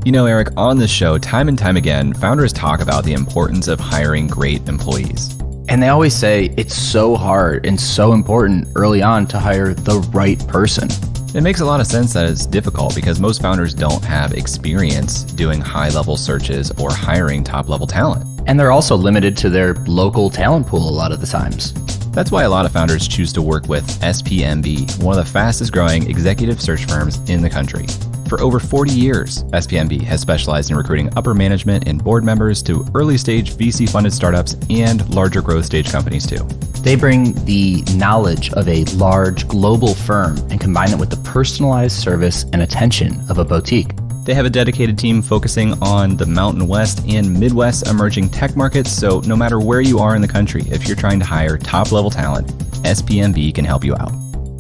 You know, Eric, on this show, time and time again, founders talk about the importance of hiring great employees. And they always say it's so hard and so important early on to hire the right person. It makes a lot of sense that it's difficult because most founders don't have experience doing high-level searches or hiring top-level talent. And they're also limited to their local talent pool a lot of the times. That's why a lot of founders choose to work with SPMB, one of the fastest growing executive search firms in the country. For over 40 years, SPMB has specialized in recruiting upper management and board members to early stage VC-funded startups and larger growth stage companies too. They bring the knowledge of a large global firm and combine it with the personalized service and attention of a boutique. They have a dedicated team focusing on the Mountain West and Midwest emerging tech markets, so no matter where you are in the country, if you're trying to hire top-level talent, SPMB can help you out.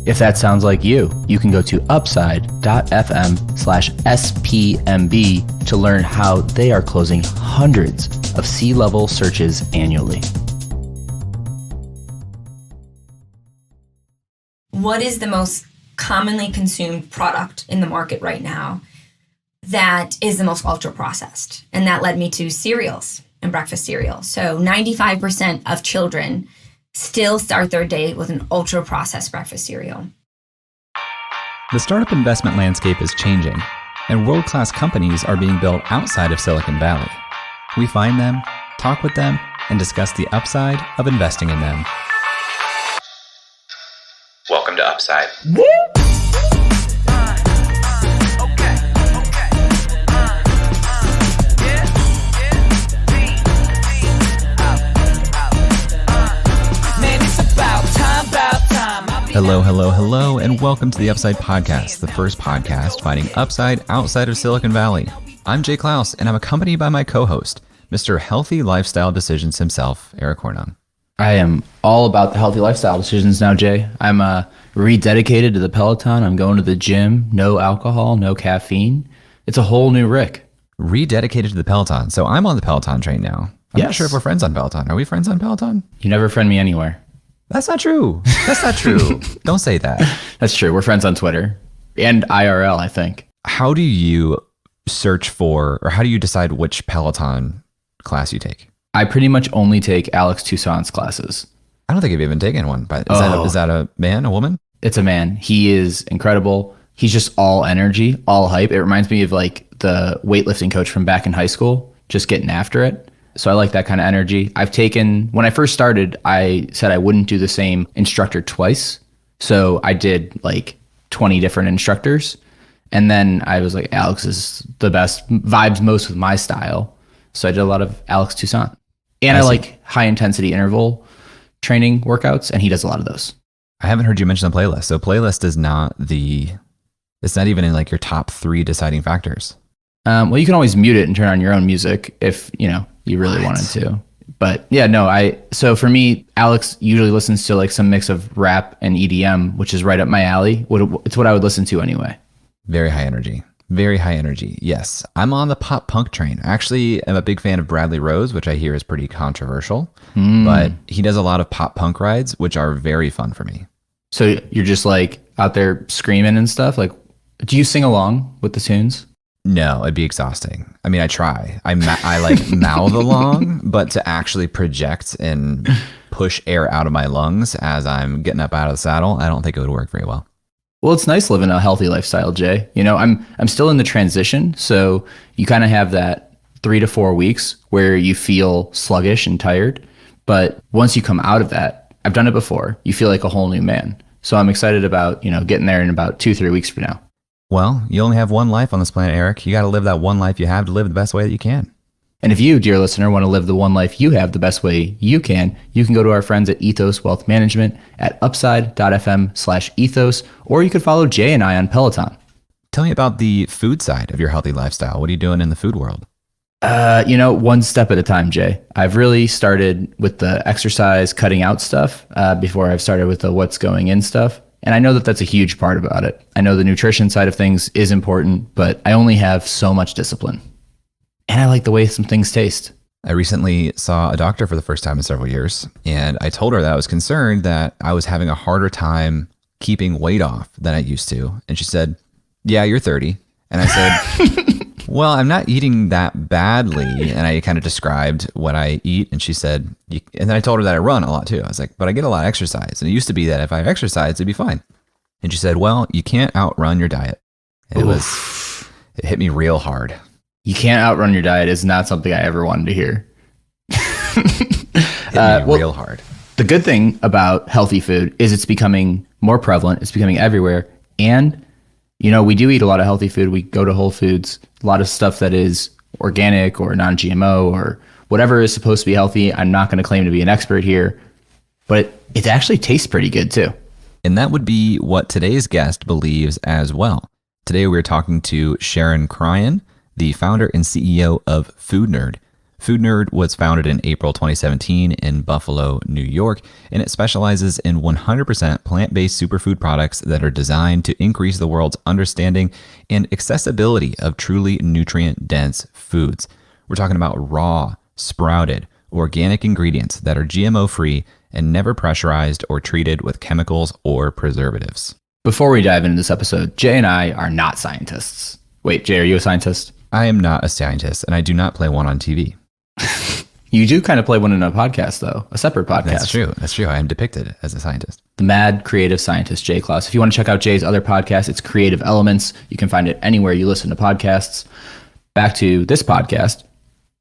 If that sounds like you can go to upside.fm/SPMB to learn how they are closing hundreds of C-level searches annually. What is the most commonly consumed product in the market right now that is the most ultra processed? And that led me to cereals and breakfast cereal. So 95% of children still start their day with an ultra processed breakfast cereal. The startup investment landscape is changing, and world-class companies are being built outside of Silicon Valley. We find them, talk with them, and discuss the upside of investing in them. Welcome to Upside. Hello, and welcome to the Upside Podcast, the first podcast finding upside outside of Silicon Valley. I'm Jay Klaus, and I'm accompanied by my co-host, Mr. Healthy Lifestyle Decisions himself, Eric Hornung. I am all about the healthy lifestyle decisions now, Jay. I'm rededicated to the Peloton. I'm going to the gym. No alcohol, no caffeine. It's a whole new Rick. Rededicated to the Peloton. So I'm on the Peloton train now. I'm not sure if we're friends on Peloton. Are we friends on Peloton? You never friend me anywhere. That's not true. That's not true. Don't say that. That's true. We're friends on Twitter and IRL, I think. How do you search for, or how do you decide which Peloton class you take? I pretty much only take Alex Toussaint's classes. I don't think I've even taken one, but is that a man, a woman? It's a man. He is incredible. He's just all energy, all hype. It reminds me of like the weightlifting coach from back in high school, just getting after it. So I like that kind of energy. When I first started, I said I wouldn't do the same instructor twice. So I did like 20 different instructors. And then I was like, Alex is the best, vibes most with my style. So I did a lot of Alex Toussaint. And I like high intensity interval training workouts, and he does a lot of those. I haven't heard you mention the playlist. So playlist is it's not even in like your top 3 deciding factors. Well, you can always mute it and turn on your own music if, you really wanted to. But yeah, no, so for me, Alex usually listens to like some mix of rap and EDM, which is right up my alley. It's what I would listen to anyway. Very high energy. Very high energy. Yes. I'm on the pop punk train. Actually, I'm a big fan of Bradley Rose, which I hear is pretty controversial, but he does a lot of pop punk rides, which are very fun for me. So you're just like out there screaming and stuff. Like, do you sing along with the tunes? No, it'd be exhausting. I mean, I try. I like mouth along, but to actually project and push air out of my lungs as I'm getting up out of the saddle, I don't think it would work very well. Well, it's nice living a healthy lifestyle, Jay. I'm still in the transition, so you kind of have that 3 to 4 weeks where you feel sluggish and tired. But once you come out of that, I've done it before, you feel like a whole new man. So I'm excited about, getting there in about 2-3 weeks from now. Well, you only have one life on this planet, Eric. You got to live that one life you have to live the best way that you can. And if you, dear listener, want to live the one life you have the best way you can go to our friends at Ethos Wealth Management at upside.fm/ethos, or you could follow Jay and I on Peloton. Tell me about the food side of your healthy lifestyle. What are you doing in the food world? One step at a time, Jay. I've really started with the exercise cutting out stuff before I've started with the what's going in stuff. And I know that that's a huge part about it. I know the nutrition side of things is important, but I only have so much discipline. And I like the way some things taste. I recently saw a doctor for the first time in several years, and I told her that I was concerned that I was having a harder time keeping weight off than I used to. And she said, "Yeah, you're 30." And I said, Well, I'm not eating that badly. And I kind of described what I eat. And she said, and then I told her that I run a lot too. I was like, but I get a lot of exercise. And it used to be that if I exercise, it'd be fine. And she said, well, you can't outrun your diet. And it hit me real hard. You can't outrun your diet is not something I ever wanted to hear. Hit me real hard. The good thing about healthy food is it's becoming more prevalent. It's becoming everywhere. And, we do eat a lot of healthy food. We go to Whole Foods, a lot of stuff that is organic or non-GMO or whatever is supposed to be healthy. I'm not going to claim to be an expert here, but it actually tastes pretty good too. And that would be what today's guest believes as well. Today we're talking to Sharon Cryan, the founder and CEO of Foodnerd. Foodnerd was founded in April 2017 in Buffalo, New York, and it specializes in 100% plant-based superfood products that are designed to increase the world's understanding and accessibility of truly nutrient-dense foods. We're talking about raw, sprouted, organic ingredients that are GMO-free and never pressurized or treated with chemicals or preservatives. Before we dive into this episode, Jay and I are not scientists. Wait, Jay, are you a scientist? I am not a scientist, and I do not play one on TV. You do kind of play one in a podcast, though, a separate podcast. That's true. I am depicted as a scientist. The mad creative scientist, Jay Klaus. If you want to check out Jay's other podcast, it's Creative Elements. You can find it anywhere you listen to podcasts. Back to this podcast,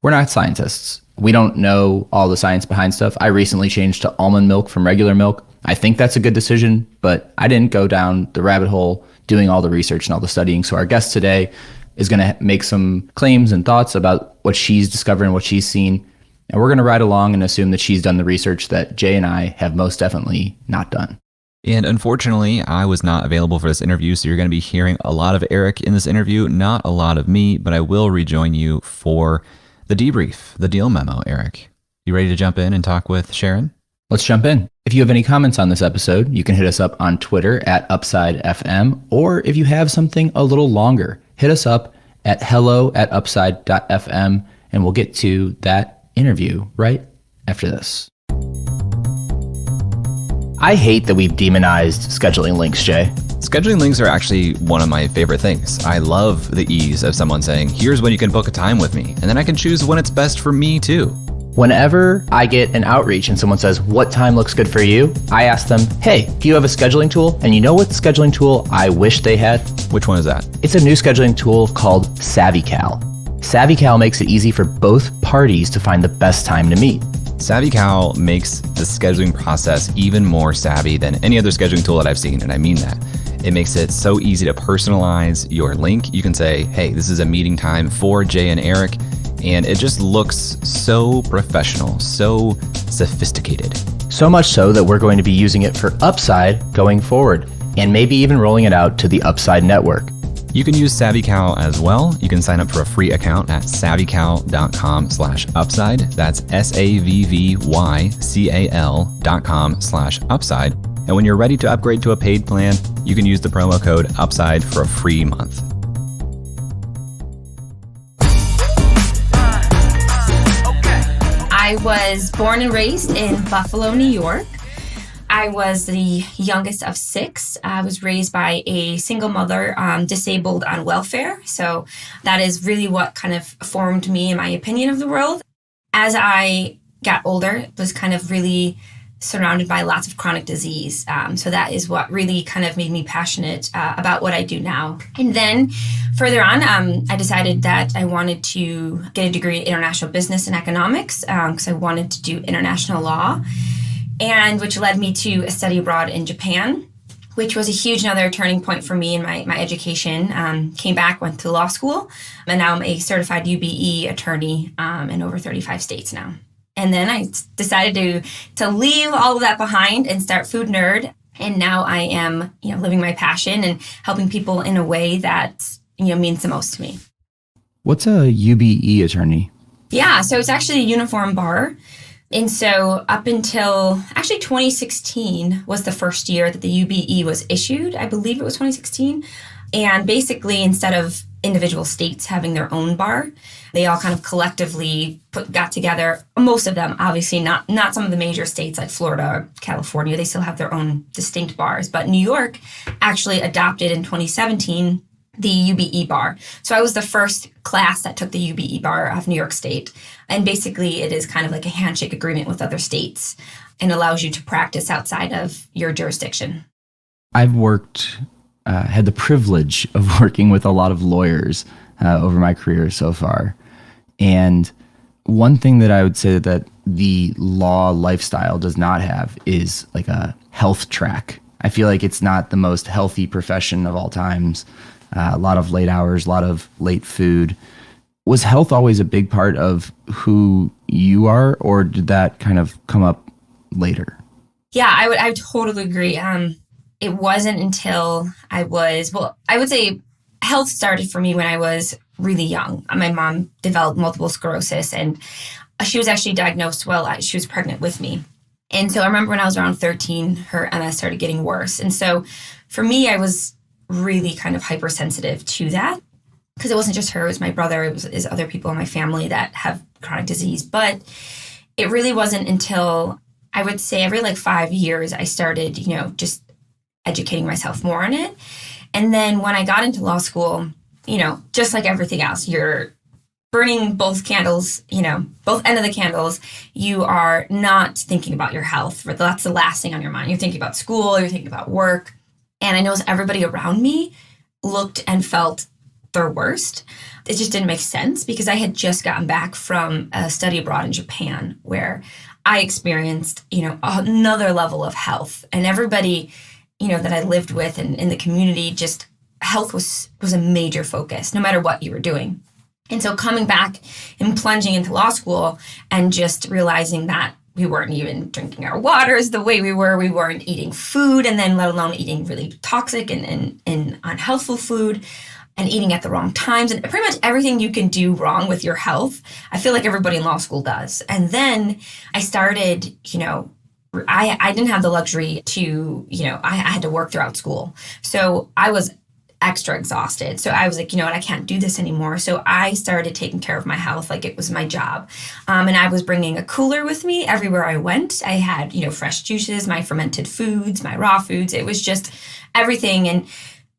we're not scientists. We don't know all the science behind stuff. I recently changed to almond milk from regular milk. I think that's a good decision, but I didn't go down the rabbit hole doing all the research and all the studying. So our guest today is going to make some claims and thoughts about what she's discovered and what she's seen. And we're going to ride along and assume that she's done the research that Jay and I have most definitely not done. And unfortunately, I was not available for this interview, so you're going to be hearing a lot of Eric in this interview, not a lot of me, but I will rejoin you for the debrief, the deal memo, Eric. You ready to jump in and talk with Sharon? Let's jump in. If you have any comments on this episode, you can hit us up on Twitter at UpsideFM, or if you have something a little longer, hit us up at hello@upside.fm, and we'll get to that interview right after this. I hate that we've demonized scheduling links, Jay. Scheduling links are actually one of my favorite things. I love the ease of someone saying, here's when you can book a time with me, and then I can choose when it's best for me too. Whenever I get an outreach and someone says, what time looks good for you? I ask them, hey, do you have a scheduling tool? And you know what scheduling tool I wish they had? Which one is that? It's a new scheduling tool called SavvyCal. SavvyCal makes it easy for both parties to find the best time to meet. SavvyCal makes the scheduling process even more savvy than any other scheduling tool that I've seen, and I mean that. It makes it so easy to personalize your link. You can say, hey, this is a meeting time for Jay and Eric, and it just looks so professional, so sophisticated. So much so that we're going to be using it for Upside going forward, and maybe even rolling it out to the Upside network. You can use SavvyCal as well. You can sign up for a free account at savvycal.com/upside. That's SavvyCal.com/upside. And when you're ready to upgrade to a paid plan, you can use the promo code UPSIDE for a free month. I was born and raised in Buffalo, New York. I was the youngest of 6. I was raised by a single mother, disabled on welfare. So that is really what kind of formed me and my opinion of the world. As I got older, it was kind of really surrounded by lots of chronic disease. So that is what really kind of made me passionate about what I do now. And then further on, I decided that I wanted to get a degree in international business and economics because I wanted to do international law, and which led me to a study abroad in Japan, which was a huge another turning point for me in my education. Came back, went to law school, and now I'm a certified Ube attorney in over 35 states now. And then I decided to leave all of that behind and start Foodnerd. And now I am, living my passion and helping people in a way that, means the most to me. What's a Ube attorney? Yeah, so it's actually a uniform bar. And so up until actually 2016 was the first year that the Ube was issued. I believe it was 2016. And basically, instead of individual states having their own bar, they all kind of collectively got together. Most of them, obviously, not some of the major states like Florida or California. They still have their own distinct bars. But New York actually adopted in 2017 the UBE bar. So I was the first class that took the UBE bar of New York State. And basically it is kind of like a handshake agreement with other states and allows you to practice outside of your jurisdiction. I've had the privilege of working with a lot of lawyers over my career so far. And one thing that I would say that the law lifestyle does not have is like a health track. I feel like it's not the most healthy profession of all times. A lot of late hours, a lot of late food. Was health always a big part of who you are, or did that kind of come up later? Yeah, I would totally agree. It wasn't until I would say health started for me when I was really young. My mom developed multiple sclerosis, and she was actually diagnosed while she was pregnant with me. And so I remember when I was around 13, her MS started getting worse. And so for me, I was really kind of hypersensitive to that, because it wasn't just her, it was my brother, it was other people in my family that have chronic disease. But it really wasn't until, I would say, every like 5 years, I started, just educating myself more on it. And then when I got into law school, just like everything else, you're burning both candles, both end of the candles. You are not thinking about your health. That's the last thing on your mind. You're thinking about school, you're thinking about work. And I noticed everybody around me looked and felt their worst. It just didn't make sense, because I had just gotten back from a study abroad in Japan where I experienced, another level of health. And everybody, that I lived with and in the community, just health was a major focus, no matter what you were doing. And so coming back and plunging into law school and just realizing that we weren't even drinking our waters the way we weren't eating food, and then let alone eating really toxic and unhealthful food, and eating at the wrong times, and pretty much everything you can do wrong with your health. I feel like everybody in law school does. And then I started, I didn't have the luxury to, I had to work throughout school. So I was extra exhausted. So I was like, I can't do this anymore. So I started taking care of my health like it was my job. And I was bringing a cooler with me everywhere I went. I had, fresh juices, my fermented foods, my raw foods. It was just everything. And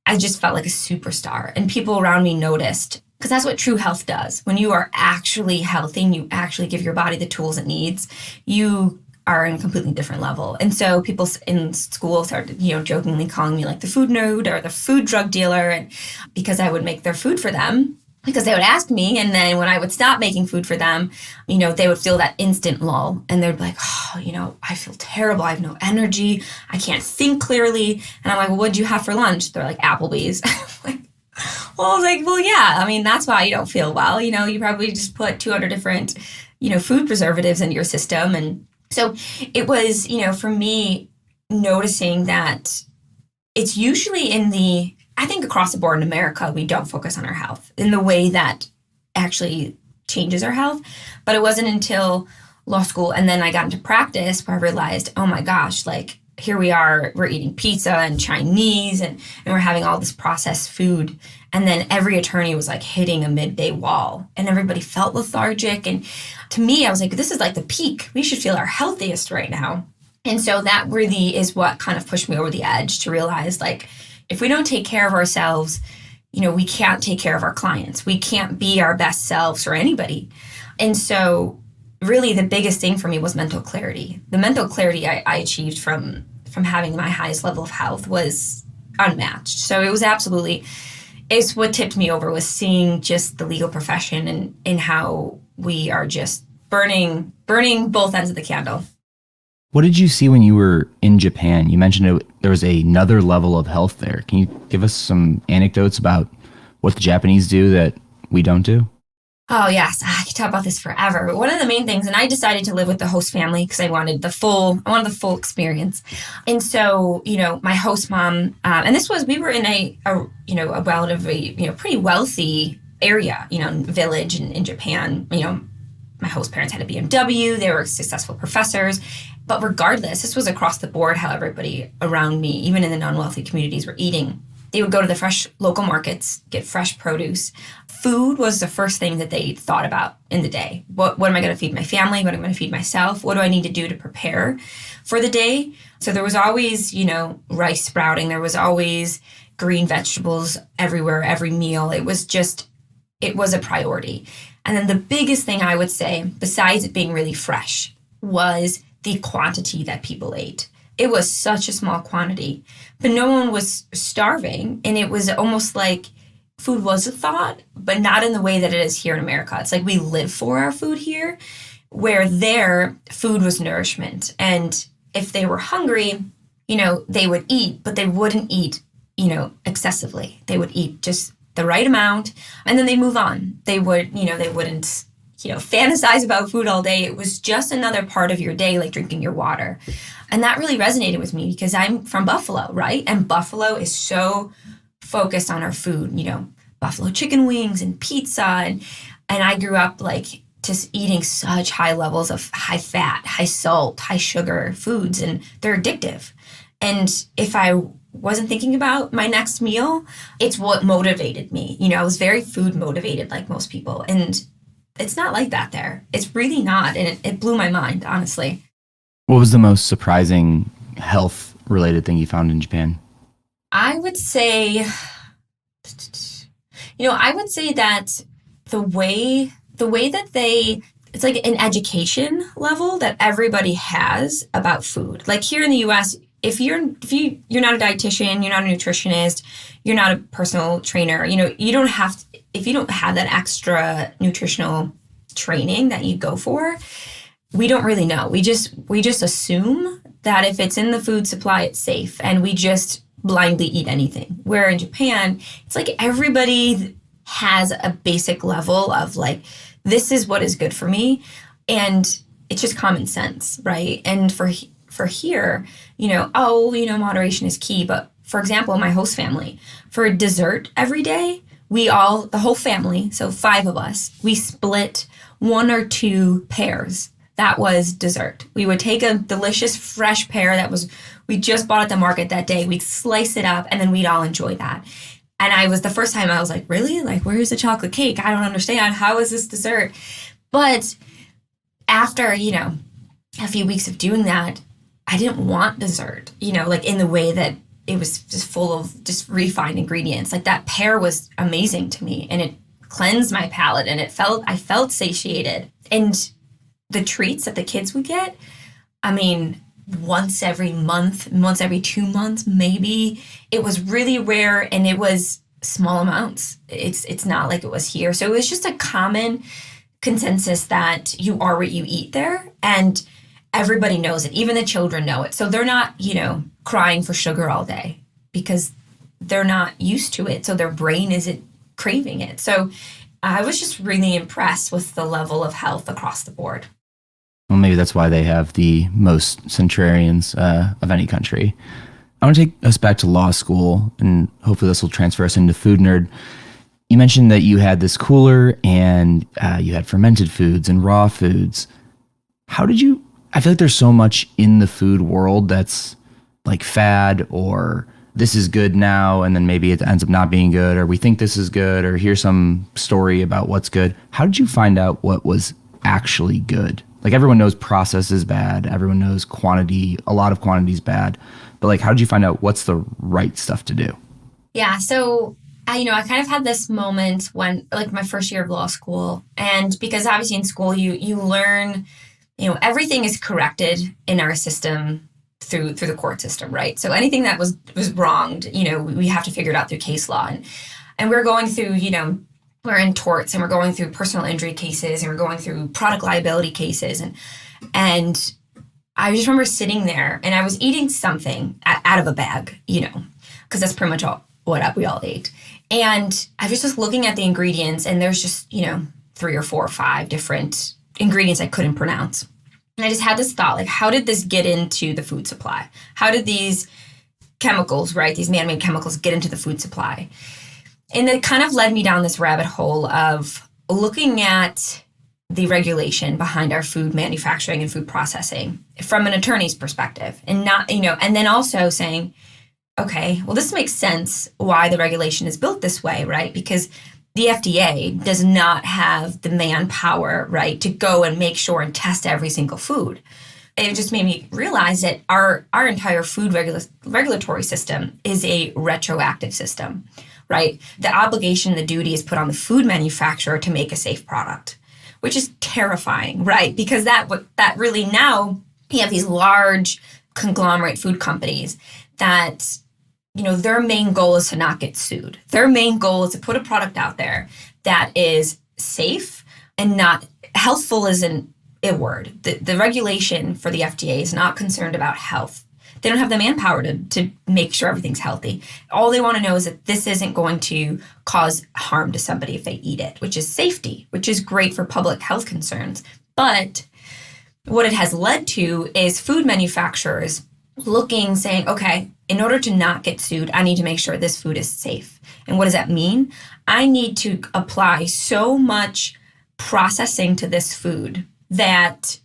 I just felt like a superstar. And people around me noticed, because that's what true health does. When you are actually healthy and you actually give your body the tools it needs, you are in a completely different level. And so people in school started, jokingly calling me like the food nerd or the food drug dealer, and because I would make their food for them, because they would ask me. And then when I would stop making food for them, they would feel that instant lull, and they'd be like, I feel terrible. I have no energy. I can't think clearly. And I'm like, well, what'd you have for lunch? They're like, Applebee's. Yeah, that's why you don't feel well. You probably just put 200 different, food preservatives into your system. And so it was, for me, noticing that it's usually I think across the board in America, we don't focus on our health in the way that actually changes our health. But it wasn't until law school and then I got into practice where I realized, oh my gosh, like here we are, we're eating pizza and Chinese and we're having all this processed food. And then every attorney was like hitting a midday wall and everybody felt lethargic. And to me, I was like, this is like the peak. We should feel our healthiest right now. And so that really is what kind of pushed me over the edge to realize, like, if we don't take care of ourselves, we can't take care of our clients. We can't be our best selves for anybody. And so really the biggest thing for me was mental clarity. The mental clarity I achieved from having my highest level of health was unmatched. So it was it's what tipped me over, was seeing just the legal profession and how we are just burning both ends of the candle. What did you see when you were in Japan? You mentioned there was another level of health there. Can you give us some anecdotes about what the Japanese do that we don't do? Oh, yes. I could talk about this forever. But one of the main things, and I decided to live with the host family because I wanted the full experience. And so, my host mom, and we were in a relatively, pretty wealthy area, village in Japan. My host parents had a BMW. They were successful professors. But regardless, this was across the board how everybody around me, even in the non-wealthy communities, were eating. They would go to the fresh local markets, get fresh produce. Food was the first thing that they thought about in the day. What am I going to feed my family? What am I going to feed myself? What do I need to do to prepare for the day? So there was always, rice sprouting. There was always, green vegetables everywhere, every meal. It was a priority. And then the biggest thing I would say, besides it being really fresh, was the quantity that people ate. It was such a small quantity, but no one was starving. And it was almost like food was a thought, but not in the way that it is here in America. It's like we live for our food here, where there, food was nourishment. And if they were hungry, they would eat, but they wouldn't eat, excessively. They would eat just the right amount, and then they move on. They wouldn't, fantasize about food all day. It was just another part of your day, like drinking your water. And that really resonated with me because I'm from Buffalo, right? And Buffalo is so focused on our food, buffalo chicken wings and pizza. And I grew up like just eating such high levels of high fat, high salt, high sugar foods, and they're addictive. And if I wasn't thinking about my next meal, it's what motivated me. I was very food motivated like most people. And it's not like that there. It's really not. And it blew my mind, honestly. What was the most surprising health related thing you found in Japan? I would say, that the way that it's like an education level that everybody has about food. Like here in the US, if you're not a dietitian, you're not a nutritionist, you're not a personal trainer, you don't have, if you don't have that extra nutritional training that you go for, we don't really know. We just assume that if it's in the food supply, it's safe, and we just blindly eat anything. Where in Japan, it's like everybody has a basic level of like, this is what is good for me, and it's just common sense, right? And for here, moderation is key. But for example, my host family, for dessert every day, the whole family, so 5 of us, we split 1 or 2 pears. That was dessert. We would take a delicious fresh pear we just bought at the market that day. We'd slice it up, and then we'd all enjoy that. And the first time I was like, really? Like, where's the chocolate cake? I don't understand. How is this dessert? But after, a few weeks of doing that, I didn't want dessert, like in the way that it was just full of just refined ingredients. Like that pear was amazing to me, and it cleansed my palate, and I felt satiated. And the treats that the kids would get, once every month, once every 2 months, maybe. It was really rare, and it was small amounts. It's not like it was here. So it was just a common consensus that you are what you eat there, and everybody knows it. Even the children know it. So they're not, crying for sugar all day because they're not used to it. So their brain isn't craving it. So I was just really impressed with the level of health across the board. Well, maybe that's why they have the most centenarians of any country. I want to take us back to law school, and hopefully this will transfer us into Foodnerd. You mentioned that you had this cooler, and you had fermented foods and raw foods. I feel like there's so much in the food world that's like fad, or this is good now, and then maybe it ends up not being good, or we think this is good, or here's some story about what's good. How did you find out what was actually good? Like everyone knows process is bad. Everyone knows a lot of quantity is bad. But like, how did you find out what's the right stuff to do? Yeah. So, I kind of had this moment when, like my first year of law school, and because obviously in school you learn, everything is corrected in our system through the court system, right? So anything that was wronged, we have to figure it out through case law. And we're going through, we're in torts, and we're going through personal injury cases, and we're going through product liability cases. And I just remember sitting there, and I was eating something out of a bag, because that's pretty much what we all ate. And I was just looking at the ingredients, and there's just, 3 or 4 or 5 different ingredients I couldn't pronounce. And I just had this thought, like, how did this get into the food supply? How did these chemicals, right, these man-made chemicals get into the food supply? And it kind of led me down this rabbit hole of looking at the regulation behind our food manufacturing and food processing from an attorney's perspective, and not, and then also saying, okay, well, this makes sense why the regulation is built this way, right? Because the FDA does not have the manpower, right, to go and make sure and test every single food. it just made me realize that our entire food regulatory system is a retroactive system, right? The obligation, the duty is put on the food manufacturer to make a safe product, which is terrifying, right? Because that really now you have these large conglomerate food companies that, their main goal is to not get sued. Their main goal is to put a product out there that is safe and not healthful isn't a word. The regulation for the FDA is not concerned about health. They don't have the manpower to make sure everything's healthy. All they want to know is that this isn't going to cause harm to somebody if they eat it, which is safety, which is great for public health concerns. But what it has led to is food manufacturers saying, okay, in order to not get sued, I need to make sure this food is safe. And what does that mean? I need to apply so much processing to this food that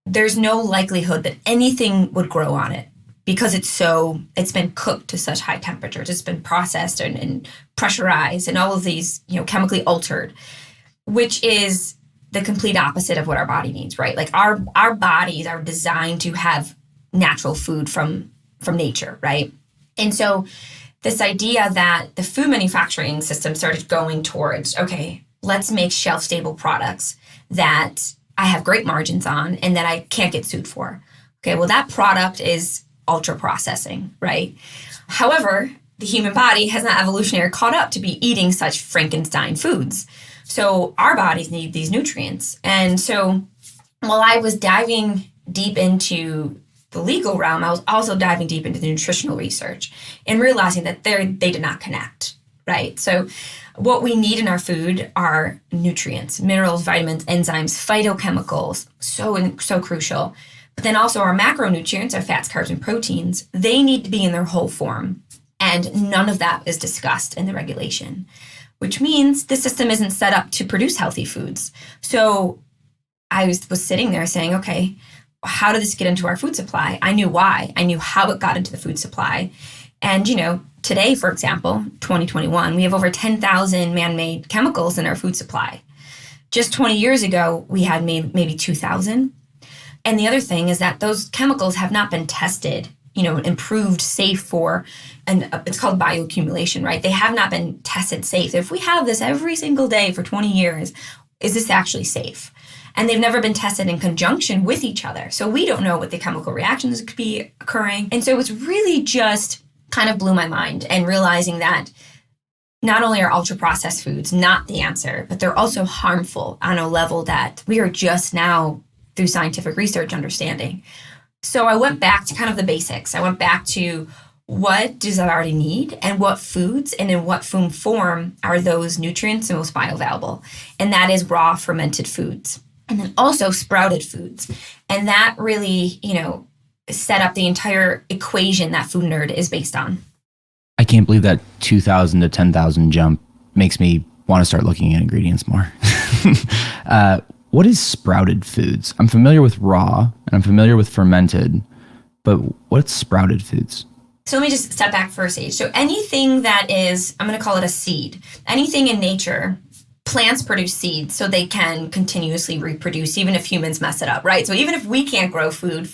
there's no likelihood that anything would grow on it because it's been cooked to such high temperatures. It's been processed and pressurized and all of these, chemically altered, which is the complete opposite of what our body needs, right? Like our bodies are designed to have natural food from nature, right? And so this idea that the food manufacturing system started going towards, okay, let's make shelf-stable products that I have great margins on and that I can't get sued for. Okay, well, that product is ultra processing, right? However, the human body has not evolutionarily caught up to be eating such Frankenstein foods. So our bodies need these nutrients. And so while I was diving deep into the legal realm, I was also diving deep into the nutritional research and realizing that they did not connect, right? So what we need in our food are nutrients, minerals, vitamins, enzymes, phytochemicals, so crucial. But then also our macronutrients, our fats, carbs, and proteins, they need to be in their whole form. And none of that is discussed in the regulation, which means the system isn't set up to produce healthy foods. So I was sitting there saying, okay, how did this get into our food supply? I knew why. I knew how it got into the food supply. And, today, for example, 2021, we have over 10,000 man-made chemicals in our food supply. Just 20 years ago, we had maybe 2,000. And the other thing is that those chemicals have not been tested, improved safe for, and it's called bioaccumulation, right? They have not been tested safe. If we have this every single day for 20 years, is this actually safe? And they've never been tested in conjunction with each other. So we don't know what the chemical reactions could be occurring. And so it's really just kind of blew my mind and realizing that not only are ultra processed foods not the answer, but they're also harmful on a level that we are just now through scientific research understanding. So I went back to kind of the basics. I went back to what does I already need and what foods and in what food form are those nutrients the most bioavailable. And that is raw fermented foods. And then also sprouted foods. And that really, set up the entire equation that Foodnerd is based on. I can't believe that 2,000 to 10,000 jump makes me want to start looking at ingredients more. What is sprouted foods? I'm familiar with raw and I'm familiar with fermented, but what's sprouted foods? So let me just step back for a stage. So anything that is, I'm going to call it a seed, anything in nature, plants produce seeds so they can continuously reproduce, even if humans mess it up, right? So even if we can't grow food,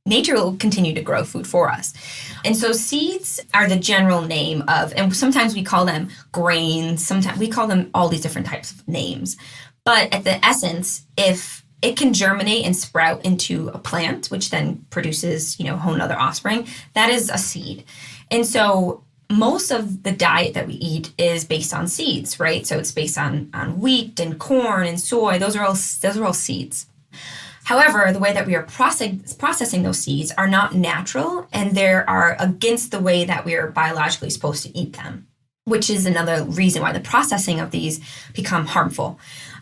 nature will continue to grow food for us. And so seeds are the general name of, and sometimes we call them grains, sometimes we call them all these different types of names. But at the essence, if it can germinate and sprout into a plant, which then produces, whole nother offspring, that is a seed. And so most of the diet that we eat is based on seeds, right? So it's based on wheat and corn and soy. Those are all seeds. However, the way that we are processing those seeds are not natural, and they are against the way that we are biologically supposed to eat them, which is another reason why the processing of these become harmful.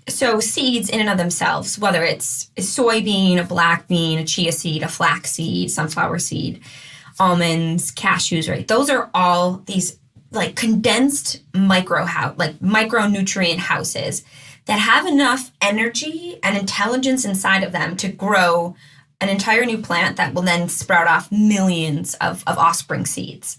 So seeds in and of themselves, whether it's a soybean, a black bean, a chia seed, a flax seed, sunflower seed, almonds, cashews, right? Those are all these like condensed micronutrient houses that have enough energy and intelligence inside of them to grow an entire new plant that will then sprout off millions of offspring seeds.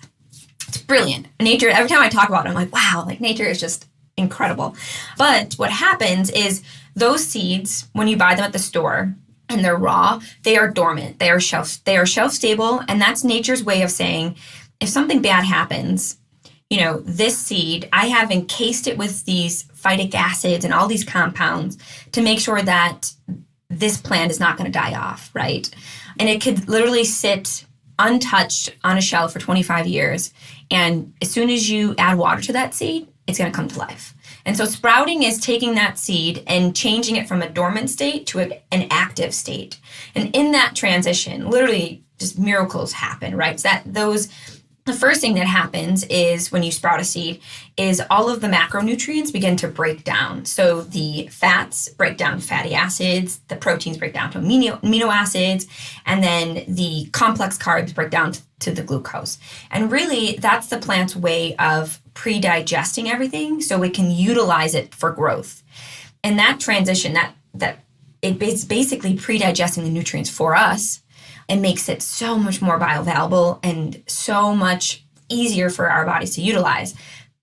It's brilliant. Nature, every time I talk about it, I'm like, wow, like nature is just incredible. But what happens is those seeds, when you buy them at the store, and they're raw, they are dormant. They are shelf stable, and that's nature's way of saying, if something bad happens, this seed, I have encased it with these phytic acids and all these compounds to make sure that this plant is not going to die off, right? And it could literally sit untouched on a shelf for 25 years. And as soon as you add water to that seed, it's going to come to life. And so sprouting is taking that seed and changing it from a dormant state to an active state. And in that transition, literally just miracles happen, right? The first thing that happens is when you sprout a seed is all of the macronutrients begin to break down. So the fats break down to fatty acids, the proteins break down to amino acids, and then the complex carbs break down to the glucose. And really, that's the plant's way of pre-digesting everything so it can utilize it for growth. And that transition, that it's basically pre-digesting the nutrients for us, and makes it so much more bioavailable and so much easier for our bodies to utilize.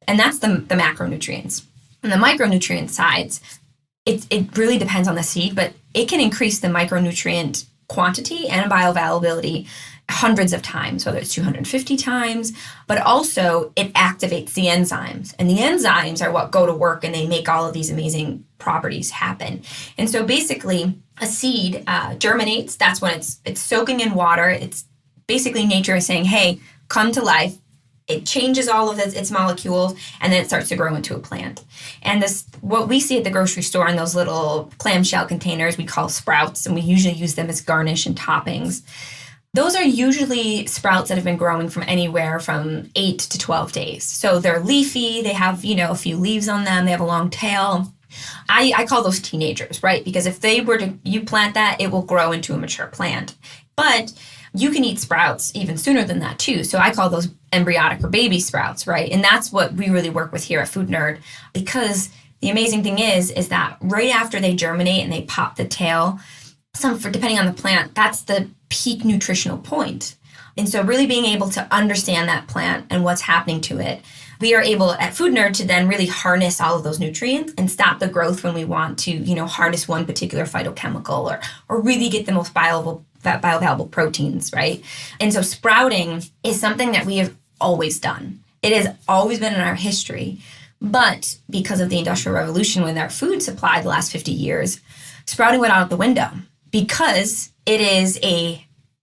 And that's the macronutrients. On the micronutrient sides, it really depends on the seed, but it can increase the micronutrient quantity and bioavailability hundreds of times, whether it's 250 times, but also it activates the enzymes. And the enzymes are what go to work and they make all of these amazing properties happen. And so basically, a seed germinates. That's when it's soaking in water. It's basically nature is saying, hey, come to life. It changes all of its molecules, and then it starts to grow into a plant. And what we see at the grocery store in those little clamshell containers we call sprouts, and we usually use them as garnish and toppings. Those are usually sprouts that have been growing from anywhere from 8 to 12 days. So they're leafy. They have, a few leaves on them. They have a long tail. I call those teenagers, right? Because if you plant that, it will grow into a mature plant. But you can eat sprouts even sooner than that too. So I call those embryonic or baby sprouts, right? And that's what we really work with here at Foodnerd, because the amazing thing is that right after they germinate and they pop the tail, depending on the plant, that's the peak nutritional point. And so really being able to understand that plant and what's happening to it, we are able at Foodnerd to then really harness all of those nutrients and stop the growth when we want to, harness one particular phytochemical or really get the most bioavailable proteins, right? And so sprouting is something that we have always done. It has always been in our history. But because of the Industrial Revolution, with our food supply the last 50 years, sprouting went out the window because it is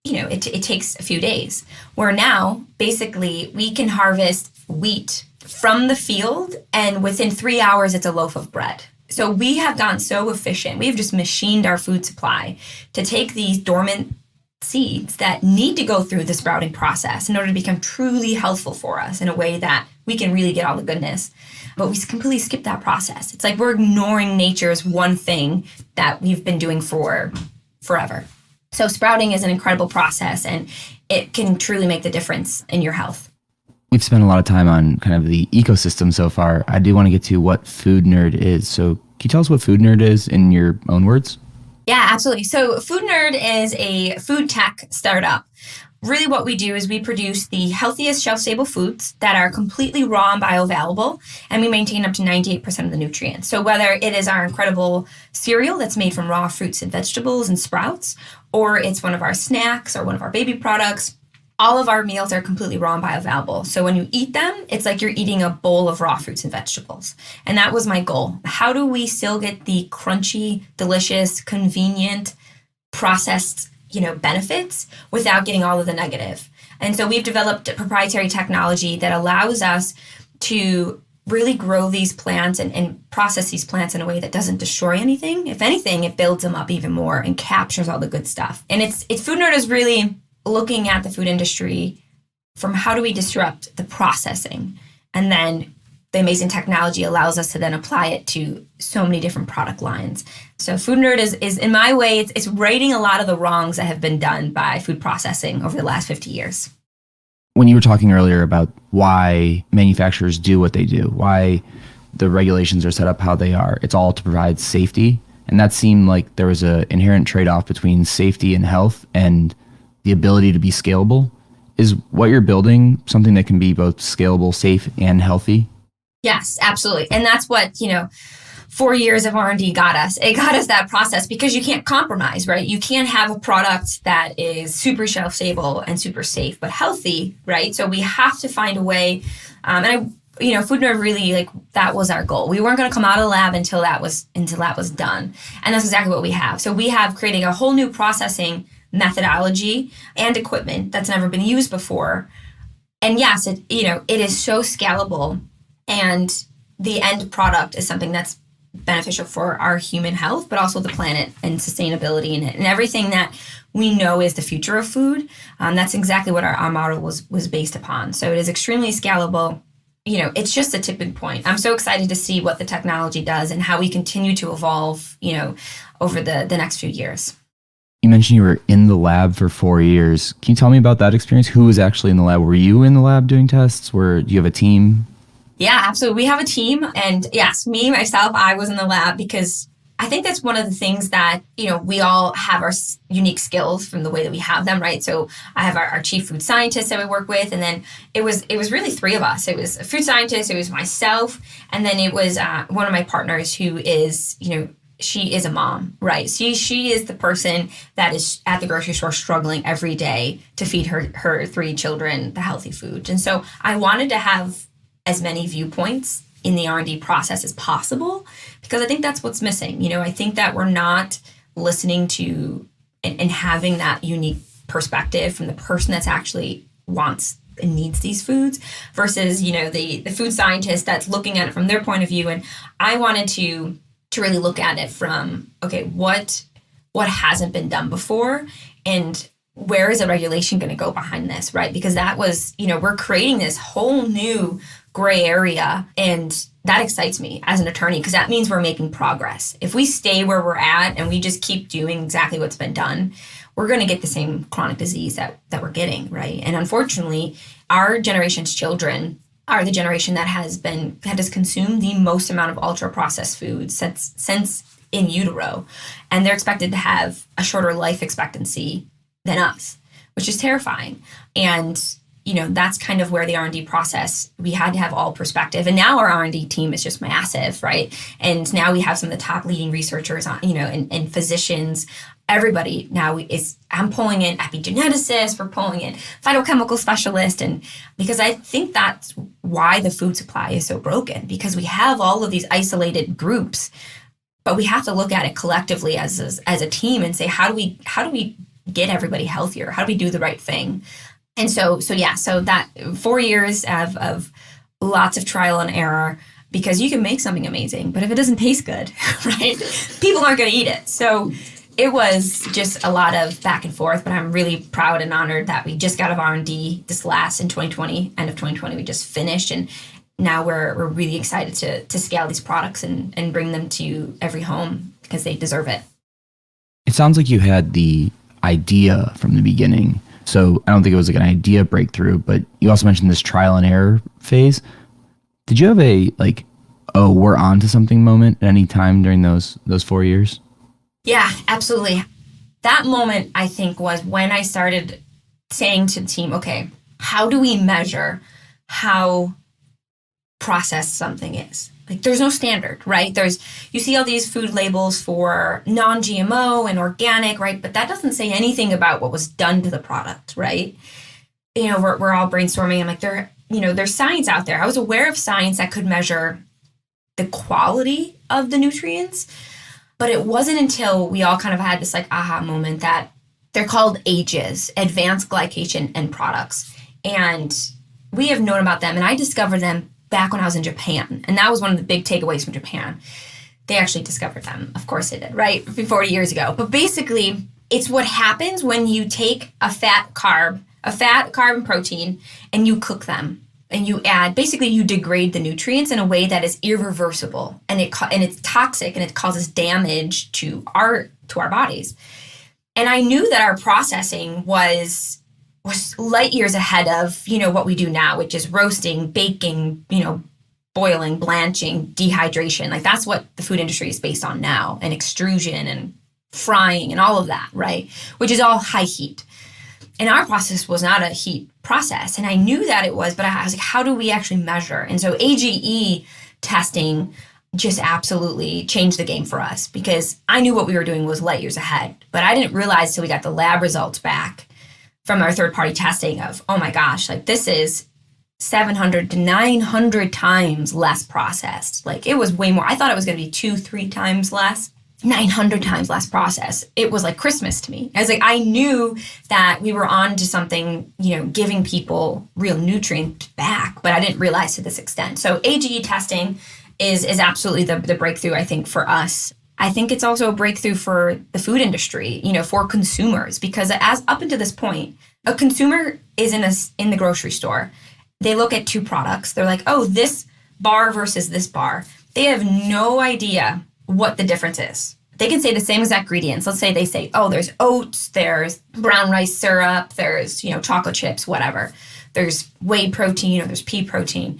it takes a few days. Where now, basically, we can harvest wheat from the field, and within 3 hours, it's a loaf of bread. So we have gotten so efficient. We've just machined our food supply to take these dormant seeds that need to go through the sprouting process in order to become truly healthful for us in a way that we can really get all the goodness. But we completely skip that process. It's like we're ignoring nature's one thing that we've been doing for forever. So sprouting is an incredible process, and it can truly make the difference in your health. We've spent a lot of time on kind of the ecosystem so far. I do want to get to what Foodnerd is. So can you tell us what Foodnerd is in your own words? Yeah, absolutely. So Foodnerd is a food tech startup. Really what we do is we produce the healthiest shelf-stable foods that are completely raw and bioavailable, and we maintain up to 98% of the nutrients. So whether it is our incredible cereal that's made from raw fruits and vegetables and sprouts, or it's one of our snacks or one of our baby products, all of our meals are completely raw and bioavailable. So when you eat them, it's like you're eating a bowl of raw fruits and vegetables. And that was my goal. How do we still get the crunchy, delicious, convenient, processed benefits without getting all of the negative? And so we've developed a proprietary technology that allows us to really grow these plants and process these plants in a way that doesn't destroy anything. If anything, it builds them up even more and captures all the good stuff. And it's Foodnerd is really looking at the food industry from how do we disrupt the processing, and then the amazing technology allows us to then apply it to so many different product lines. So Foodnerd is in my way, it's righting a lot of the wrongs that have been done by food processing over the last 50 years. When you were talking earlier about why manufacturers do what they do, why the regulations are set up how they are, it's all to provide safety. And that seemed like there was an inherent trade-off between safety and health and the ability to be scalable. Is what you're building something that can be both scalable, safe, and healthy? Yes, absolutely. And that's what, 4 years of R&D got us. It got us that process because you can't compromise, right? You can't have a product that is super shelf stable and super safe, but healthy, right? So we have to find a way. Foodnerd really, like, that was our goal. We weren't going to come out of the lab until that was done. And that's exactly what we have. So we have creating a whole new processing methodology and equipment that's never been used before. And yes, it is so scalable, and the end product is something that's beneficial for our human health, but also the planet and sustainability in it, and everything that we know is the future of food. That's exactly what our model was based upon. So it is extremely scalable. It's just a tipping point. I'm so excited to see what the technology does and how we continue to evolve, over the next few years. You mentioned you were in the lab for 4 years. Can you tell me about that experience? Who was actually in the lab? Were you in the lab doing tests? Do you have a team? Yeah, absolutely. We have a team. And yes, myself, I was in the lab because I think that's one of the things that, we all have our unique skills from the way that we have them, right? So I have our chief food scientist that we work with. And then it was really three of us. It was a food scientist, it was myself, and then it was one of my partners who is, she is a mom, right? She is the person that is at the grocery store struggling every day to feed her three children the healthy food. And so I wanted to have as many viewpoints in the R&D process as possible, because I think that's what's missing. I think that we're not listening to and having that unique perspective from the person that's actually wants and needs these foods versus, the food scientist that's looking at it from their point of view. And I wanted to really look at it from, okay, what hasn't been done before, and where is the regulation going to go behind this, right? Because that was, we're creating this whole new gray area, and that excites me as an attorney because that means we're making progress. If we stay where we're at and we just keep doing exactly what's been done, we're going to get the same chronic disease that we're getting, right? And unfortunately, our generation's children are the generation that has consumed the most amount of ultra processed foods since in utero, and they're expected to have a shorter life expectancy than us, which is terrifying. And that's kind of where the R&D process, we had to have all perspective. And now our R&D team is just massive, right? And now we have some of the top leading researchers on, and physicians. Everybody now I'm pulling in epigeneticists, we're pulling in phytochemical specialists, and because I think that's why the food supply is so broken, because we have all of these isolated groups, but we have to look at it collectively as a team and say, how do we get everybody healthier? How do we do the right thing? And so that 4 years of lots of trial and error, because you can make something amazing, but if it doesn't taste good, right, people aren't going to eat it. So it was just a lot of back and forth, but I'm really proud and honored that we just got out of R&D in 2020, end of 2020, we just finished. And now we're really excited to scale these products and bring them to every home because they deserve it. It sounds like you had the idea from the beginning. So I don't think it was like an idea breakthrough, but you also mentioned this trial and error phase. Did you have a we're on to something moment at any time during those 4 years? Yeah, absolutely. That moment, I think, was when I started saying to the team, okay, how do we measure how processed something is? Like, there's no standard, right? You see all these food labels for non-GMO and organic, right? But that doesn't say anything about what was done to the product, right? We're all brainstorming. I'm like, there's science out there. I was aware of science that could measure the quality of the nutrients, but it wasn't until we all kind of had this aha moment that they're called AGEs, advanced glycation end products. And we have known about them, and I discovered them back when I was in Japan. And that was one of the big takeaways from Japan. They actually discovered them. Of course they did, right? 40 years ago. But basically, it's what happens when you take a fat, carb, and protein, and you cook them. And you degrade the nutrients in a way that is irreversible. And it's toxic, and it causes damage to our bodies. And I knew that our processing was light years ahead of, what we do now, which is roasting, baking, boiling, blanching, dehydration. Like, that's what the food industry is based on now, and extrusion and frying and all of that, right? Which is all high heat. And our process was not a heat process. And I knew that it was, but I was like, how do we actually measure? And so AGE testing just absolutely changed the game for us, because I knew what we were doing was light years ahead, but I didn't realize till we got the lab results back from our third-party testing of, oh my gosh, like this is 700 to 900 times less processed. Like it was way more. I thought it was going to be 2-3 times less. 900 times less processed. It was like Christmas to me. I was like, I knew that we were on to something, giving people real nutrient back, but I didn't realize to this extent. So AGE testing is absolutely the breakthrough, I think, for us. I think it's also a breakthrough for the food industry, for consumers, because as up until this point, a consumer is in the grocery store. They look at two products. They're like, oh, this bar versus this bar. They have no idea what the difference is. They can say the same exact ingredients. Let's say they say, oh, there's oats, there's brown rice syrup, there's, chocolate chips, whatever. There's whey protein or there's pea protein.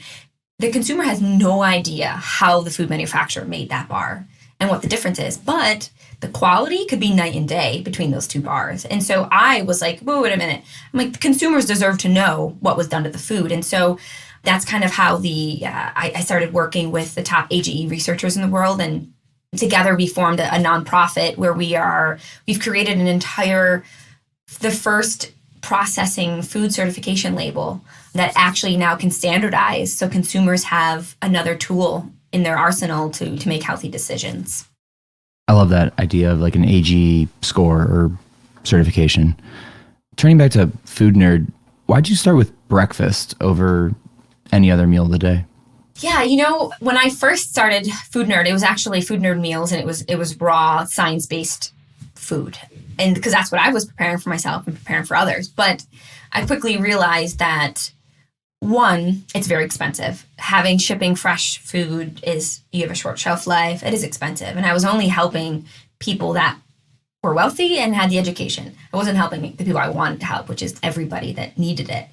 The consumer has no idea how the food manufacturer made that bar and what the difference is. But the quality could be night and day between those two bars. And so I was like, whoa, wait a minute. I'm like, the consumers deserve to know what was done to the food. And so that's kind of how I started working with the top AGE researchers in the world, and together we formed a nonprofit where we've created the first processing food certification label that actually now can standardize, so consumers have another tool in their arsenal to make healthy decisions. I love that idea of like an AG score or certification. Turning back to Foodnerd, why'd you start with breakfast over any other meal of the day? Yeah, when I first started Foodnerd, it was actually Foodnerd meals, and it was raw, science-based food. And because that's what I was preparing for myself and preparing for others. But I quickly realized that, one, it's very expensive. Shipping fresh food you have a short shelf life. It is expensive. And I was only helping people that were wealthy and had the education. I wasn't helping the people I wanted to help, which is everybody that needed it.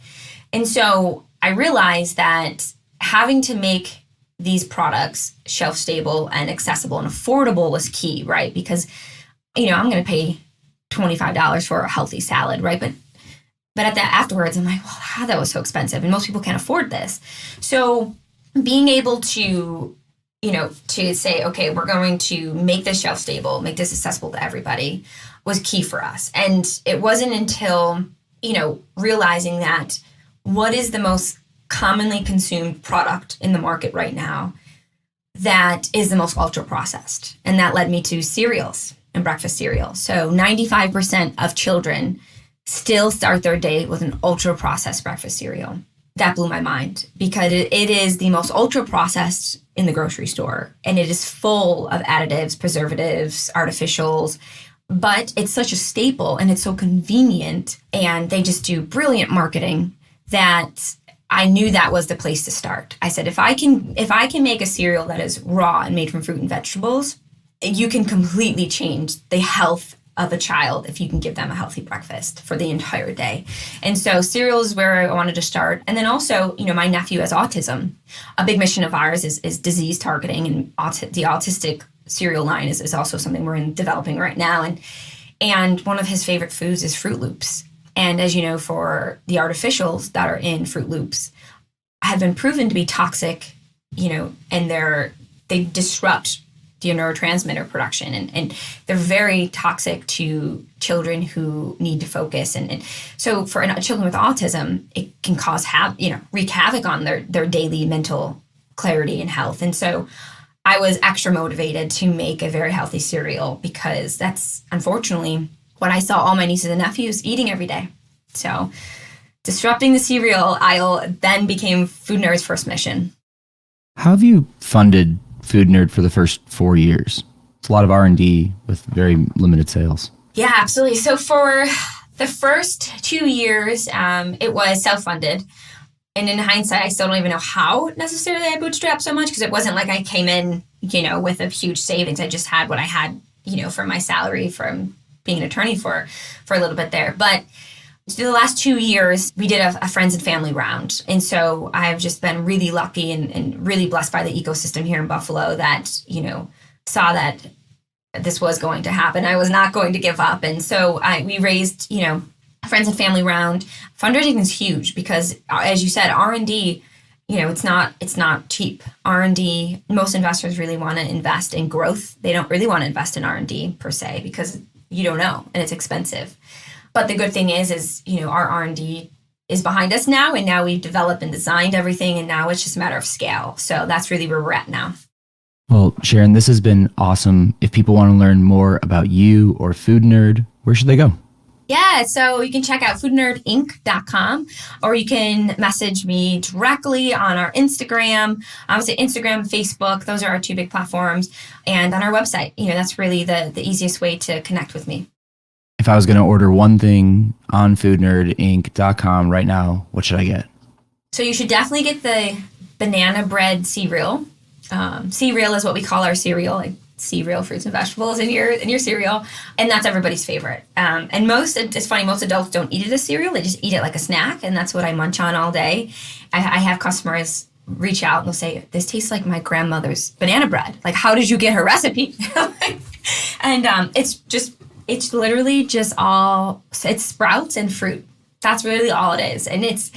And so I realized that having to make these products shelf stable and accessible and affordable was key, right? Because, I'm going to pay $25 for a healthy salad, right? But at that afterwards, I'm like, well, that was so expensive, and most people can't afford this. So being able to, to say, okay, we're going to make this shelf stable, make this accessible to everybody, was key for us. And it wasn't until, realizing that what is the most commonly consumed product in the market right now that is the most ultra processed. And that led me to cereals and breakfast cereal. So 95% of children still start their day with an ultra processed breakfast cereal. That blew my mind, because it is the most ultra processed in the grocery store, and it is full of additives, preservatives, artificials. But it's such a staple, and it's so convenient, and they just do brilliant marketing that I knew that was the place to start. I said, if I can make a cereal that is raw and made from fruit and vegetables, you can completely change the health of a child if you can give them a healthy breakfast for the entire day. And so cereal is where I wanted to start. And then also, my nephew has autism. A big mission of ours is disease targeting, and the autistic cereal line is also something we're developing right now. And one of his favorite foods is Fruit Loops. And as you know, for the artificials that are in Fruit Loops have been proven to be toxic, and they disrupt the neurotransmitter production, and they're very toxic to children who need to focus. And so for children with autism, it can wreak havoc on their daily mental clarity and health. And so I was extra motivated to make a very healthy cereal, because that's unfortunately what I saw all my nieces and nephews eating every day. So disrupting the cereal aisle then became Foodnerd's first mission. How have you funded Foodnerd for the first 4 years? It's a lot of R&D with very limited sales. Yeah, absolutely. So for the first 2 years, it was self-funded. And in hindsight, I still don't even know how necessarily I bootstrapped so much, because it wasn't like I came in, with a huge savings. I just had what I had, from my salary from being an attorney for a little bit there. But through the last 2 years, we did a friends and family round. And so I've just been really lucky and really blessed by the ecosystem here in Buffalo that, saw that this was going to happen. I was not going to give up. And so we raised, a friends and family round. Fundraising is huge because, as you said, R&D it's not cheap. R&D, most investors really want to invest in growth. They don't really want to invest in R&D per se because you don't know and it's expensive. But the good thing is our R&D is behind us now, and now we've developed and designed everything, and now it's just a matter of scale. So that's really where we're at now. Well, Sharon, this has been awesome. If people want to learn more about you or Foodnerd, where should they go? Yeah, so you can check out foodnerdinc.com, or you can message me directly on our Instagram. I would say Instagram, Facebook, those are our two big platforms, and on our website. That's really the easiest way to connect with me. If I was going to order one thing on foodnerdinc.com right now, what should I get? So you should definitely get the banana bread cereal. Cereal is what we call our cereal, like cereal, fruits and vegetables in your cereal, and that's everybody's favorite. And it's funny, most adults don't eat it as cereal; they just eat it like a snack, and that's what I munch on all day. I have customers reach out and they'll say, "This tastes like my grandmother's banana bread. Like, how did you get her recipe?" And it's literally just it's sprouts and fruit. That's really all it is, and it's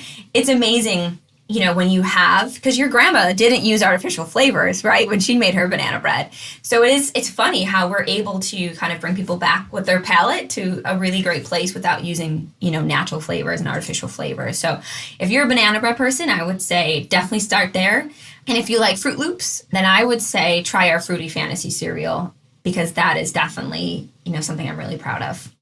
amazing. When you because your grandma didn't use artificial flavors, right? When she made her banana bread. So it's funny how we're able to kind of bring people back with their palate to a really great place without using, natural flavors and artificial flavors. So if you're a banana bread person, I would say definitely start there. And if you like Fruit Loops, then I would say try our Fruity Fantasy cereal, because that is definitely, something I'm really proud of.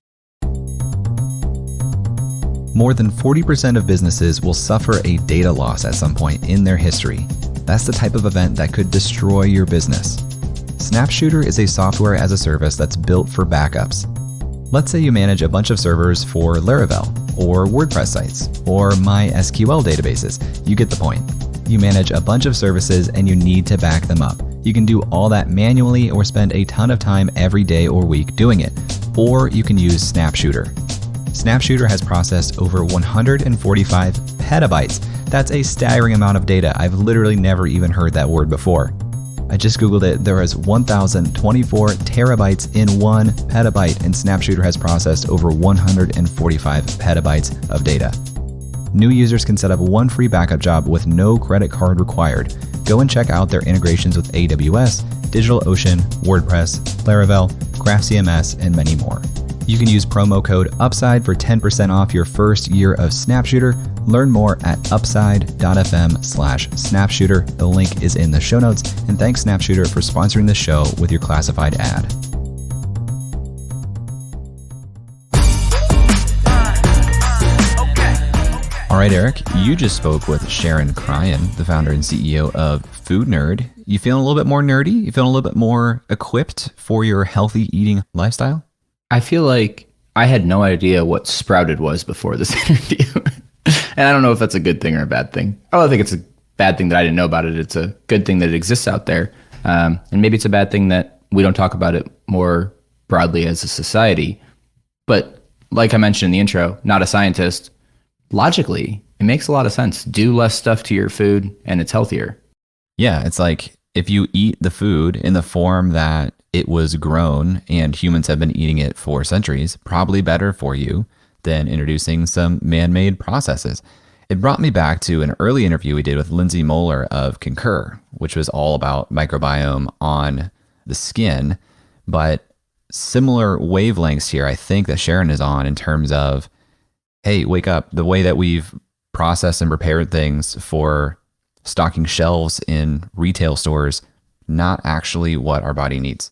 More than 40% of businesses will suffer a data loss at some point in their history. That's the type of event that could destroy your business. SnapShooter is a software as a service that's built for backups. Let's say you manage a bunch of servers for Laravel, or WordPress sites, or MySQL databases. You get the point. You manage a bunch of services and you need to back them up. You can do all that manually or spend a ton of time every day or week doing it. Or you can use SnapShooter. SnapShooter has processed over 145 petabytes. That's a staggering amount of data. I've literally never even heard that word before. I just Googled it. There is 1,024 terabytes in 1 petabyte, and SnapShooter has processed over 145 petabytes of data. New users can set up one free backup job with no credit card required. Go and check out their integrations with AWS, DigitalOcean, WordPress, Laravel, GraphCMS, and many more. You can use promo code UPSIDE for 10% off your first year of SnapShooter. Learn more at upside.fm/SnapShooter. The link is in the show notes. And thanks SnapShooter for sponsoring the show with your classified ad. All right, Eric, you just spoke with Sharon Cryan, the founder and CEO of Foodnerd. You feeling a little bit more nerdy? You feeling a little bit more equipped for your healthy eating lifestyle? I feel like I had no idea what Sprouted was before this interview. And I don't know if that's a good thing or a bad thing. I don't think it's a bad thing that I didn't know about it. It's a good thing that it exists out there. And maybe it's a bad thing that we don't talk about it more broadly as a society. But like I mentioned in the intro, not a scientist, logically, it makes a lot of sense. Do less stuff to your food and it's healthier. Yeah, it's like if you eat the food in the form that it was grown and humans have been eating it for centuries, probably better for you than introducing some man-made processes. It brought me back to an early interview we did with Lindsay Moeller of Concur, which was all about microbiome on the skin, but similar wavelengths here I think that Sharon is on in terms of, hey, wake up, the way that we've processed and prepared things for stocking shelves in retail stores, not actually what our body needs.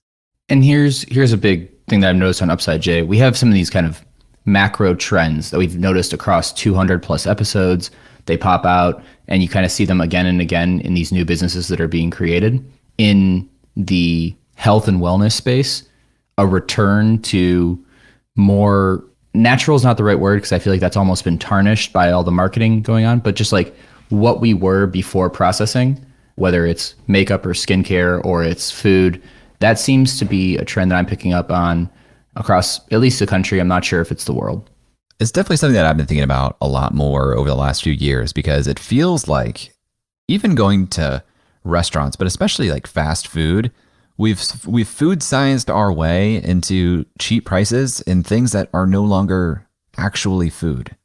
And here's a big thing that I've noticed on Upside, Jay. We have some of these kind of macro trends that we've noticed across 200 plus episodes. They pop out and you kind of see them again and again in these new businesses that are being created. In the health and wellness space, a return to more natural is not the right word because I feel like that's almost been tarnished by all the marketing going on, but just like what we were before processing, whether it's makeup or skincare or it's food, that seems to be a trend that I'm picking up on across at least the country. I'm not sure if it's the world. It's definitely something that I've been thinking about a lot more over the last few years because it feels like even going to restaurants, but especially like fast food, we've food scienced our way into cheap prices and things that are no longer actually food.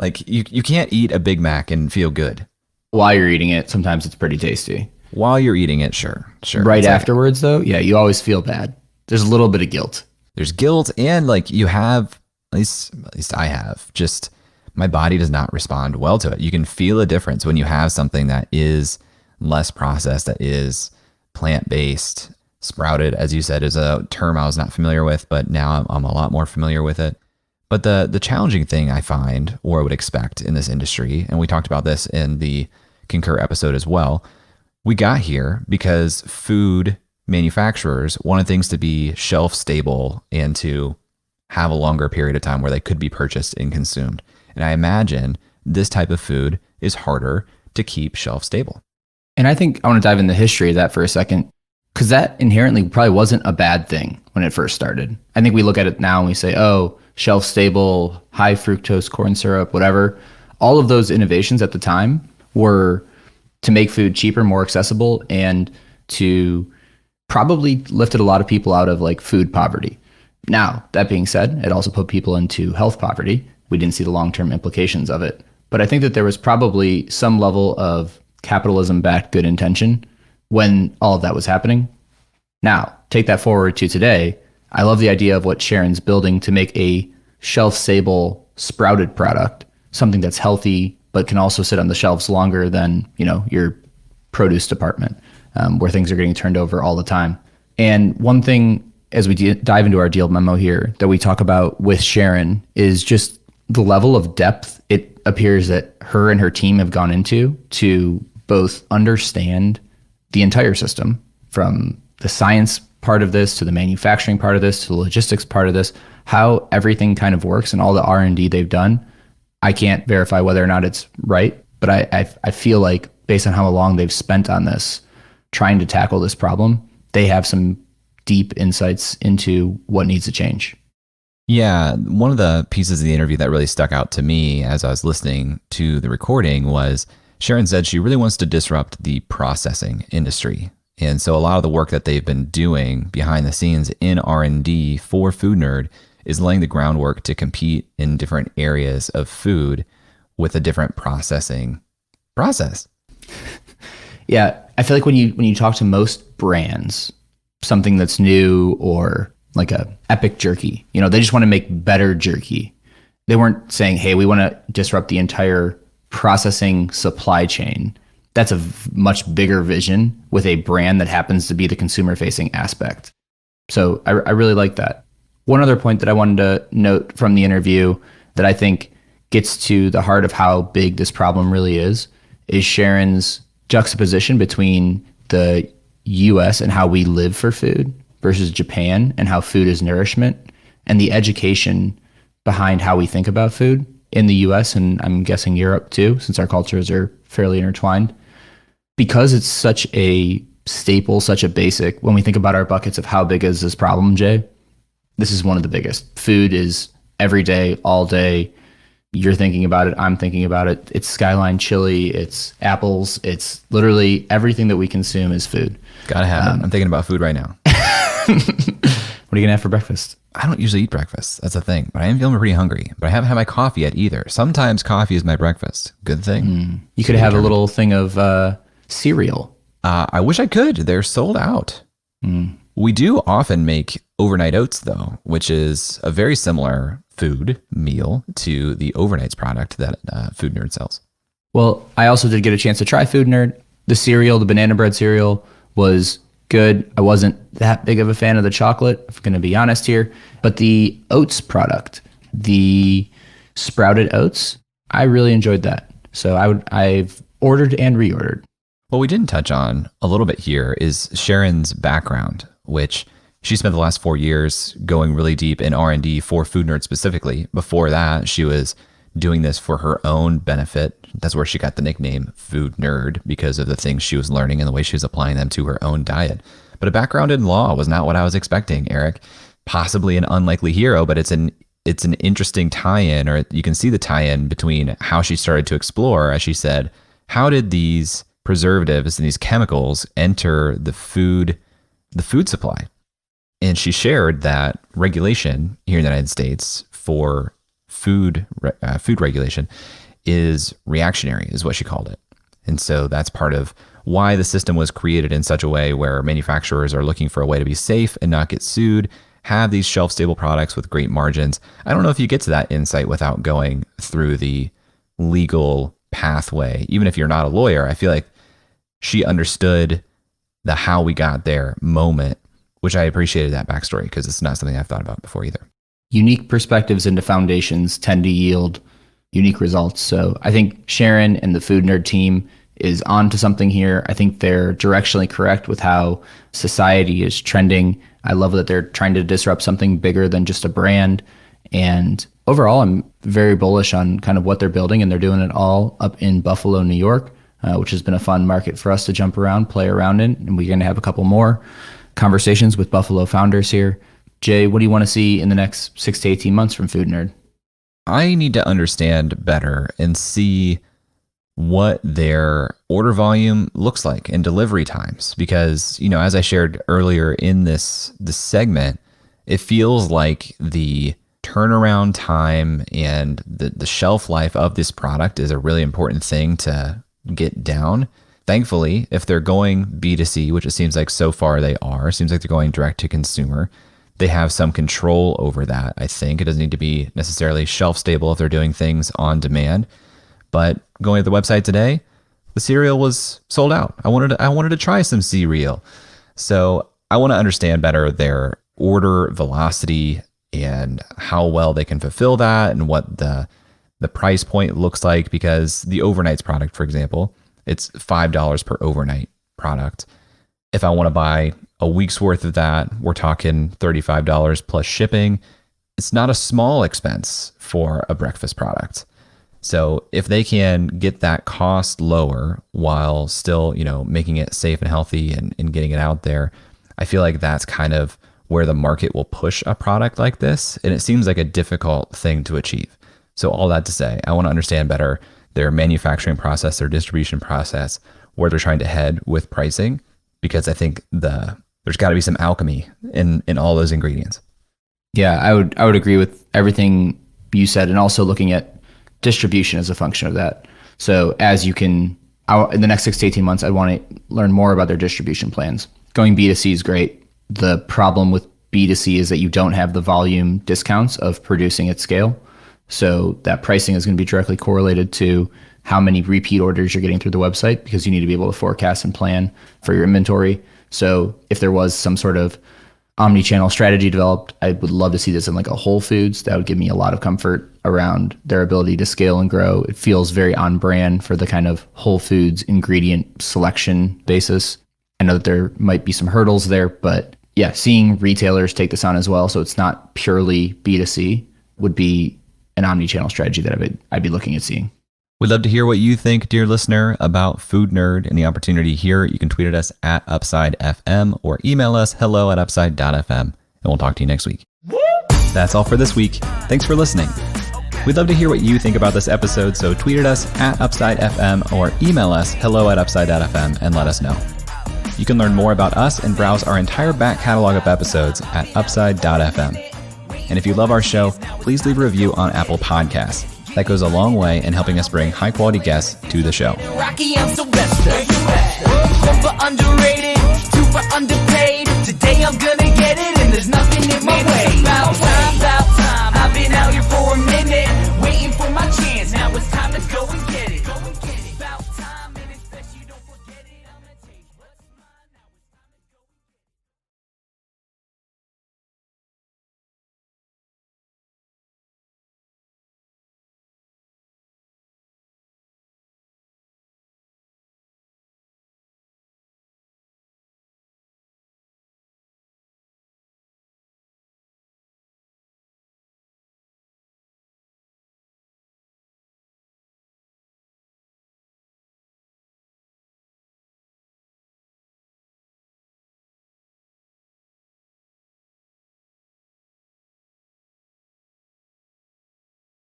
Like you can't eat a Big Mac and feel good. While you're eating it, sometimes it's pretty tasty. While you're eating it, sure. Right It's afterwards, though, yeah, you always feel bad. There's a little bit of guilt. there's guilt, and like you have, at least I have, just my body does not respond well to it. You can feel a difference when you have something that is less processed, that is plant-based. Sprouted, as you said, is a term I was not familiar with, but now I'm a lot more familiar with it. But the challenging thing I find, or would expect in this industry, and we talked about this in the Concur episode as well, we got here because food manufacturers wanted things to be shelf stable and to have a longer period of time where they could be purchased and consumed. And I imagine this type of food is harder to keep shelf stable. And I think I want to dive into the history of that for a second, because that inherently probably wasn't a bad thing when it first started. I think we look at it now and we say, oh, shelf stable, high fructose corn syrup, whatever. All of those innovations at the time were to make food cheaper, more accessible, and to probably lifted a lot of people out of like food poverty. Now, that being said, it also put people into health poverty. We didn't see the long-term implications of it. But I think that there was probably some level of capitalism-backed good intention when all of that was happening. Now, take that forward to today. I love the idea of what Sharon's building to make a shelf-stable sprouted product, something that's healthy, but can also sit on the shelves longer than, your produce department, where things are getting turned over all the time. And one thing, as we dive into our deal memo here, that we talk about with Sharon is just the level of depth it appears that her and her team have gone into to both understand the entire system, from the science part of this to the manufacturing part of this to the logistics part of this, how everything kind of works and all the R&D they've done. I can't verify whether or not it's right, but I feel like based on how long they've spent on this, trying to tackle this problem, they have some deep insights into what needs to change. Yeah, one of the pieces of the interview that really stuck out to me as I was listening to the recording was Sharon said she really wants to disrupt the processing industry. And so a lot of the work that they've been doing behind the scenes in R&D for Foodnerd is laying the groundwork to compete in different areas of food with a different processing process. Yeah, I feel like when you talk to most brands, something that's new or like a epic jerky, they just want to make better jerky. They weren't saying, hey, we want to disrupt the entire processing supply chain. That's a much bigger vision with a brand that happens to be the consumer facing aspect. So I really like that. One other point that I wanted to note from the interview that I think gets to the heart of how big this problem really is Sharon's juxtaposition between the US and how we live for food versus Japan and how food is nourishment, and the education behind how we think about food in the US, and I'm guessing Europe too, since our cultures are fairly intertwined. Because it's such a staple, such a basic, when we think about our buckets of how big is this problem, Jay, this is one of the biggest. Food is every day, all day. You're thinking about it, I'm thinking about it. It's Skyline chili, it's apples, it's literally everything that we consume is food. Gotta have it. I'm thinking about food right now. What are you gonna have for breakfast? I don't usually eat breakfast. That's the thing. But I am feeling pretty hungry. But I haven't had my coffee yet either. Sometimes coffee is my breakfast. Good thing. You could have a little thing of cereal. I wish I could. They're sold out. We do often make overnight oats, though, which is a very similar food meal to the overnights product that Foodnerd sells. Well, I also did get a chance to try Foodnerd. The cereal, the banana bread cereal, was good. I wasn't that big of a fan of the chocolate, if I'm going to be honest here. But the oats product, the sprouted oats, I really enjoyed that. So I've ordered and reordered. What we didn't touch on a little bit here is Sharon's background, which she spent the last 4 years going really deep in R&D for Foodnerd specifically. Before that, she was doing this for her own benefit. That's where she got the nickname Food Nerd, because of the things she was learning and the way she was applying them to her own diet. But a background in law was not what I was expecting, Eric. Possibly an unlikely hero, but it's an interesting tie-in, or you can see the tie-in between how she started to explore, as she said, how did these preservatives and these chemicals enter the food supply? And she shared that regulation here in the United States for food regulation is reactionary, is what she called it. And so that's part of why the system was created in such a way where manufacturers are looking for a way to be safe and not get sued, have these shelf-stable products with great margins. I don't know if you get to that insight without going through the legal pathway. Even if you're not a lawyer, I feel like she understood the how we got there moment, which I appreciated that backstory because it's not something I've thought about before either. Unique perspectives into foundations tend to yield unique results. So I think Sharon and the Foodnerd team is on to something here. I think they're directionally correct with how society is trending. I love that they're trying to disrupt something bigger than just a brand. And overall, I'm very bullish on kind of what they're building, and they're doing it all up in Buffalo, New York, which has been a fun market for us to jump around, play around in. And we're going to have a couple more conversations with Buffalo founders here. Jay, what do you want to see in the next 6 to 18 months from Foodnerd? I need to understand better and see what their order volume looks like and delivery times. Because, you know, as I shared earlier in this segment, it feels like the turnaround time and the shelf life of this product is a really important thing to get down. Thankfully, if they're going B2C, which it seems like so far they are, it seems like they're going direct to consumer, they have some control over that. I think it doesn't need to be necessarily shelf stable if they're doing things on demand. But going to the website today, the cereal was sold out. I wanted to try some cereal. So I want to understand better their order velocity and how well they can fulfill that and what the price point looks like, because the overnights product, for example, it's $5 per overnight product. If I want to buy a week's worth of that, we're talking $35 plus shipping. It's not a small expense for a breakfast product. So if they can get that cost lower while still, you know, making it safe and healthy and getting it out there, I feel like that's kind of where the market will push a product like this. And it seems like a difficult thing to achieve. So all that to say, I want to understand better their manufacturing process, their distribution process, where they're trying to head with pricing, because I think there's got to be some alchemy in all those ingredients. Yeah, I would agree with everything you said, and also looking at distribution as a function of that. So as you can, in the next 6 to 18 months, I want to learn more about their distribution plans. Going B2C is great. The problem with B2C is that you don't have the volume discounts of producing at scale. So that pricing is going to be directly correlated to how many repeat orders you're getting through the website, because you need to be able to forecast and plan for your inventory. So if there was some sort of omni-channel strategy developed, I would love to see this in like a Whole Foods. That would give me a lot of comfort around their ability to scale and grow. It feels very on brand for the kind of Whole Foods ingredient selection basis. I know that there might be some hurdles there, but yeah, seeing retailers take this on as well, so it's not purely B2C, would be an omni-channel strategy that I'd be looking at seeing. We'd love to hear what you think, dear listener, about Foodnerd and the opportunity here. You can tweet at us at UpsideFM or email us hello@upside.fm, and we'll talk to you next week. That's all for this week. Thanks for listening. We'd love to hear what you think about this episode, so tweet at us at UpsideFM or email us hello@upside.fm and let us know. You can learn more about us and browse our entire back catalog of episodes at upside.fm. And if you love our show, please leave a review on Apple Podcasts. That goes a long way in helping us bring high-quality guests to the show. Rocky, I'm Sylvester. Super underrated, super underpaid. Today I'm gonna